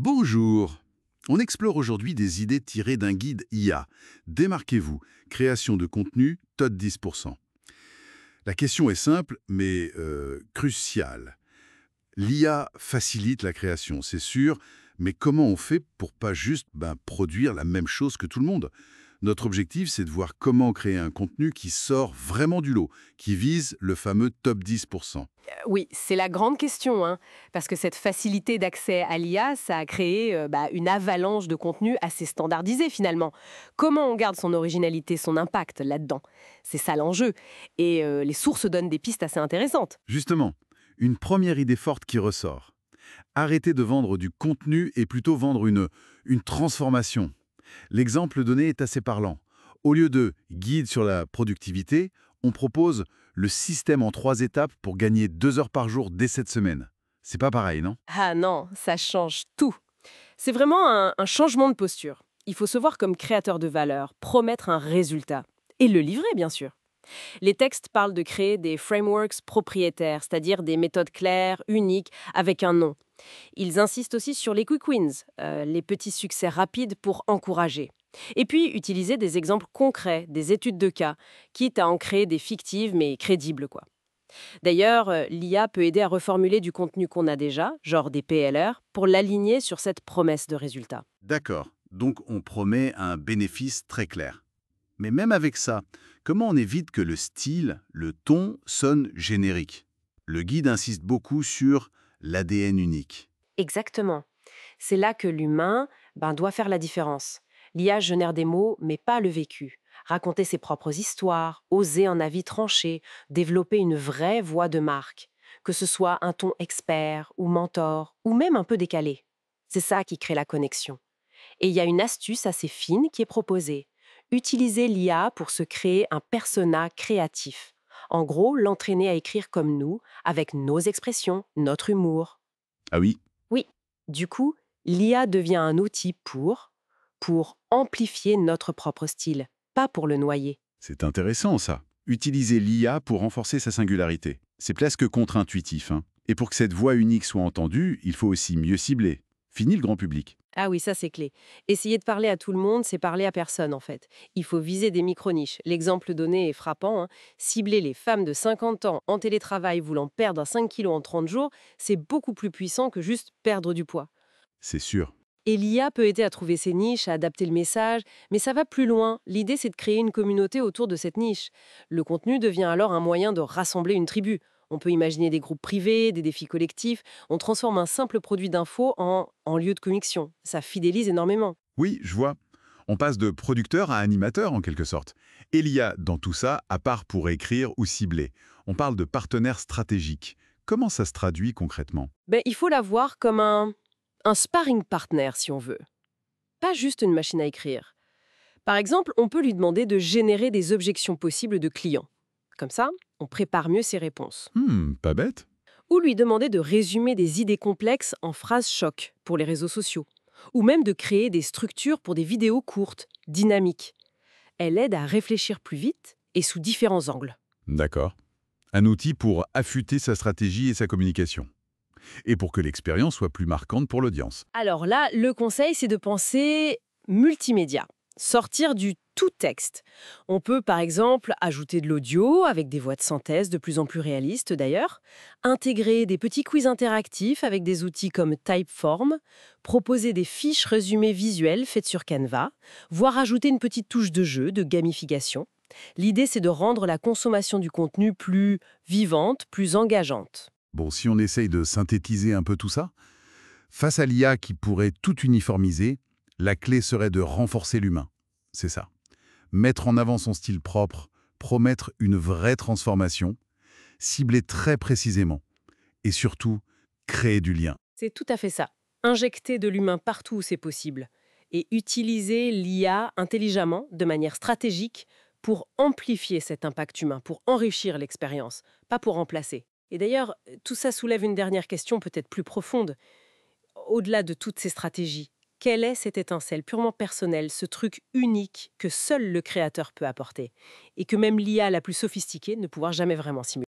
Bonjour. On explore aujourd'hui des idées tirées d'un guide IA. Démarquez-vous, création de contenu, TOD 10%. La question est simple, mais cruciale. L'IA facilite la création, c'est sûr, mais comment on fait pour pas juste produire la même chose que tout le monde? Notre objectif, c'est de voir comment créer un contenu qui sort vraiment du lot, qui vise le fameux top 10%. Oui, c'est la grande question, hein, parce que cette facilité d'accès à l'IA, ça a créé une avalanche de contenu assez standardisé finalement. Comment on garde son originalité, son impact là-dedans? C'est ça l'enjeu. Et les sources donnent des pistes assez intéressantes. Justement, une première idée forte qui ressort. Arrêter de vendre du contenu et plutôt vendre une transformation. L'exemple donné est assez parlant. Au lieu de guide sur la productivité, on propose le système en 3 étapes pour gagner 2 heures par jour dès cette semaine. C'est pas pareil, non? Ah non, ça change tout. C'est vraiment un changement de posture. Il faut se voir comme créateur de valeur, promettre un résultat. Et le livrer, bien sûr. Les textes parlent de créer des frameworks propriétaires, c'est-à-dire des méthodes claires, uniques, avec un nom. Ils insistent aussi sur les quick wins, les petits succès rapides pour encourager. Et puis, utiliser des exemples concrets, des études de cas, quitte à en créer des fictives mais crédibles, quoi. D'ailleurs, l'IA peut aider à reformuler du contenu qu'on a déjà, genre des PLR, pour l'aligner sur cette promesse de résultat. D'accord, donc on promet un bénéfice très clair. Mais même avec ça, comment on évite que le style, le ton sonne générique? Le guide insiste beaucoup sur l'ADN unique. Exactement. C'est là que l'humain doit faire la différence. L'IA génère des mots, mais pas le vécu. Raconter ses propres histoires, oser un avis tranché, développer une vraie voix de marque. Que ce soit un ton expert ou mentor, ou même un peu décalé. C'est ça qui crée la connexion. Et il y a une astuce assez fine qui est proposée. Utiliser l'IA pour se créer un persona créatif. En gros, l'entraîner à écrire comme nous, avec nos expressions, notre humour. Ah oui. Oui, du coup, l'IA devient un outil pour amplifier notre propre style, pas pour le noyer. C'est intéressant ça. Utiliser l'IA pour renforcer sa singularité. C'est presque contre-intuitif, hein. Et pour que cette voix unique soit entendue, il faut aussi mieux cibler. Fini le grand public. Ah oui, ça c'est clé. Essayer de parler à tout le monde, c'est parler à personne en fait. Il faut viser des micro-niches. L'exemple donné est frappant, hein. Cibler les femmes de 50 ans en télétravail voulant perdre 5 kilos en 30 jours, c'est beaucoup plus puissant que juste perdre du poids. C'est sûr. Et l'IA peut aider à trouver ces niches, à adapter le message, mais ça va plus loin. L'idée, c'est de créer une communauté autour de cette niche. Le contenu devient alors un moyen de rassembler une tribu. On peut imaginer des groupes privés, des défis collectifs. On transforme un simple produit d'info en lieu de connexion. Ça fidélise énormément. Oui, je vois. On passe de producteur à animateur en quelque sorte. Et l'IA, dans tout ça, à part pour écrire ou cibler. On parle de partenaire stratégique. Comment ça se traduit concrètement? Il faut la voir comme un sparring partner, si on veut. Pas juste une machine à écrire. Par exemple, on peut lui demander de générer des objections possibles de clients. Comme ça, on prépare mieux ses réponses. Pas bête. Ou lui demander de résumer des idées complexes en phrases choc pour les réseaux sociaux. Ou même de créer des structures pour des vidéos courtes, dynamiques. Elle aide à réfléchir plus vite et sous différents angles. D'accord. Un outil pour affûter sa stratégie et sa communication. Et pour que l'expérience soit plus marquante pour l'audience. Alors là, le conseil, c'est de penser multimédia. Sortir du tout texte. On peut par exemple ajouter de l'audio avec des voix de synthèse de plus en plus réalistes d'ailleurs, intégrer des petits quiz interactifs avec des outils comme Typeform, proposer des fiches résumées visuelles faites sur Canva, voire ajouter une petite touche de jeu, de gamification. L'idée, c'est de rendre la consommation du contenu plus vivante, plus engageante. Bon, si on essaye de synthétiser un peu tout ça, face à l'IA qui pourrait tout uniformiser, la clé serait de renforcer l'humain. C'est ça. Mettre en avant son style propre, promettre une vraie transformation, cibler très précisément et surtout créer du lien. C'est tout à fait ça. Injecter de l'humain partout où c'est possible et utiliser l'IA intelligemment, de manière stratégique, pour amplifier cet impact humain, pour enrichir l'expérience, pas pour remplacer. Et d'ailleurs, tout ça soulève une dernière question peut-être plus profonde. Au-delà de toutes ces stratégies, quelle est cette étincelle purement personnelle, ce truc unique que seul le créateur peut apporter et que même l'IA la plus sophistiquée ne pourra jamais vraiment simuler?